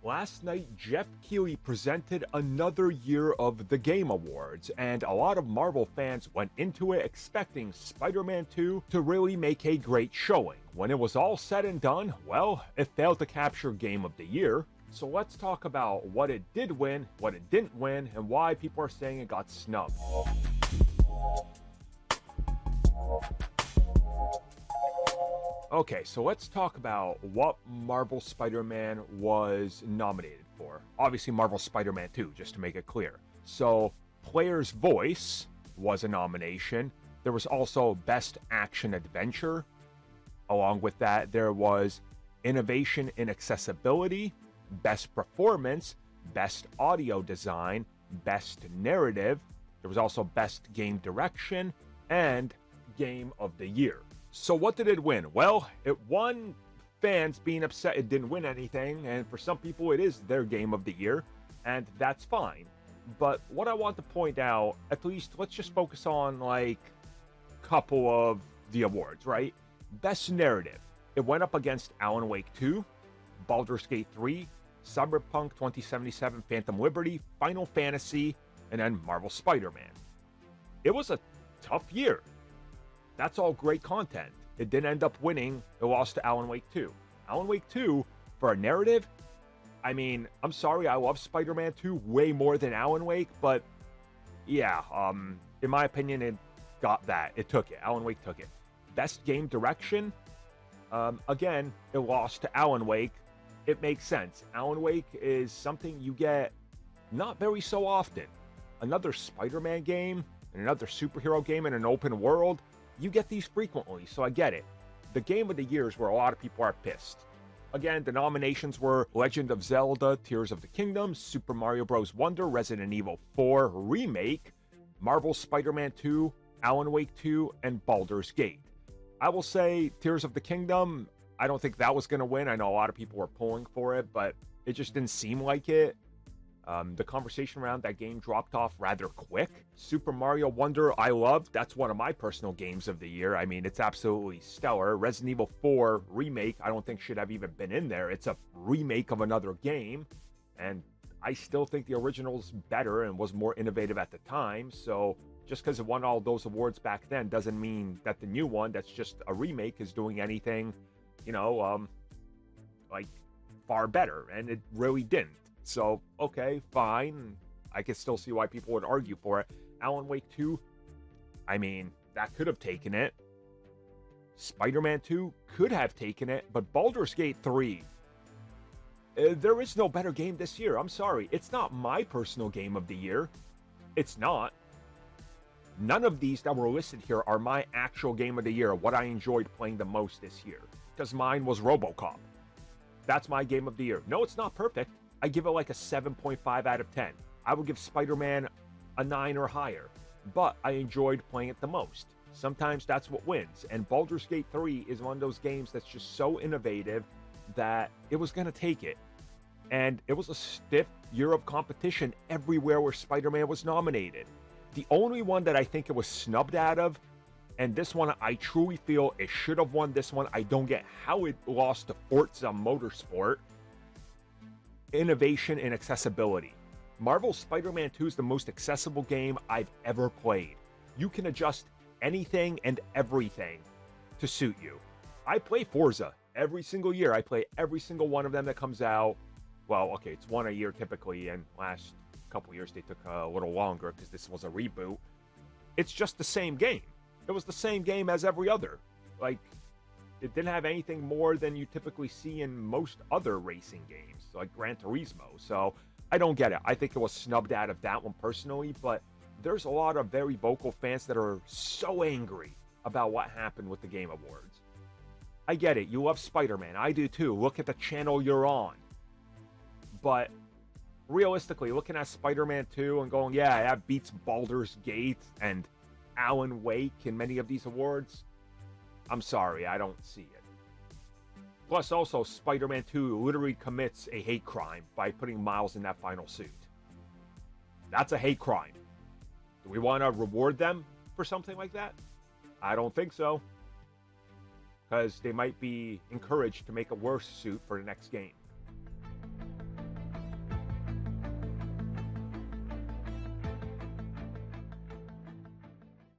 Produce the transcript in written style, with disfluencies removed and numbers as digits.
Last night, Jeff Keighley presented another year of the Game Awards, and a lot of Marvel fans went into it expecting Spider-Man 2 to really make a great showing. When it was all said and done, well, it failed to capture Game of the Year. So let's talk about what it did win, what it didn't win, and why people are saying it got snubbed. Okay, so let's talk about what Marvel Spider-Man was nominated for. Obviously, Marvel Spider-Man 2, just to make it clear. So, Player's Voice was a nomination. There was also Best Action Adventure. Along with that, there was Innovation in Accessibility, Best Performance, Best Audio Design, Best Narrative. There was also Best Game Direction, and Game of the Year. So what did it win? Well, it won fans being upset it didn't win anything, and for some people it is their Game of the Year, and that's fine. But what I want to point out, at least let's just focus on like a couple of the awards, right? Best Narrative. It went up against Alan Wake 2, Baldur's Gate 3, Cyberpunk 2077 Phantom Liberty, Final Fantasy, and then Marvel Spider-Man. It was a tough year. That's all great content. It didn't end up winning. It lost to Alan Wake 2. Alan Wake 2, for a narrative, I mean, I'm sorry, I love Spider-Man 2 way more than Alan Wake, but yeah, in my opinion, it got that. It took it. Alan Wake took it. Best Game Direction, again, it lost to Alan Wake. It makes sense. Alan Wake is something you get not very so often. Another Spider-Man game, and another superhero game in an open world, you get these frequently, so I get it. The Game of the Year is where a lot of people are pissed. Again, the nominations were Legend of Zelda, Tears of the Kingdom, Super Mario Bros. Wonder, Resident Evil 4 Remake, Marvel Spider-Man 2, Alan Wake 2, and Baldur's Gate. I will say Tears of the Kingdom, I don't think that was going to win. I know a lot of people were pulling for it, but it just didn't seem like it. The conversation around that game dropped off rather quick. Super Mario Wonder, I love. That's one of my personal games of the year. I mean, it's absolutely stellar. Resident Evil 4 Remake, I don't think should have even been in there. It's a remake of another game, and I still think the original's better and was more innovative at the time. So just because it won all those awards back then doesn't mean that the new one that's just a remake is doing anything, like far better, and it really didn't. So, okay, fine. I can still see why people would argue for it. Alan Wake 2, I mean, that could have taken it. Spider-Man 2 could have taken it, but Baldur's Gate 3, there is no better game this year. I'm sorry. It's not my personal game of the year. It's not. None of these that were listed here are my actual game of the year, what I enjoyed playing the most this year. Because mine was RoboCop. That's my game of the year. No, it's not perfect. I give it like a 7.5 out of 10. I would give Spider-Man a 9 or higher, but I enjoyed playing it the most. Sometimes that's what wins, and Baldur's Gate 3 is one of those games that's just so innovative that it was going to take it. And it was a stiff year of competition everywhere where Spider-Man was nominated. The only one that I think it was snubbed out of, and this one I truly feel it should have won this one. I don't get how it lost to Forza Motorsport. Innovation and accessibility. Marvel Spider-Man 2 is the most accessible game I've ever played. You can adjust anything and everything to suit you. I play Forza every single year. I play every single one of them that comes out. Well, okay, it's one a year typically, and last couple years they took a little longer because this was a reboot. It's just the same game. It was the same game as every other. Like, it didn't have anything more than you typically see in most other racing games, like Gran Turismo. So I don't get it. I think it was snubbed out of that one personally, but there's a lot of very vocal fans that are so angry about what happened with the Game Awards. I get it. You love Spider-Man. I do too. Look at the channel you're on. But realistically, looking at Spider-Man 2 and going, yeah, that beats Baldur's Gate and Alan Wake in many of these awards, I'm sorry, I don't see it. Plus, also, Spider-Man 2 literally commits a hate crime by putting Miles in that final suit. That's a hate crime. Do we want to reward them for something like that? I don't think so. Because they might be encouraged to make a worse suit for the next game.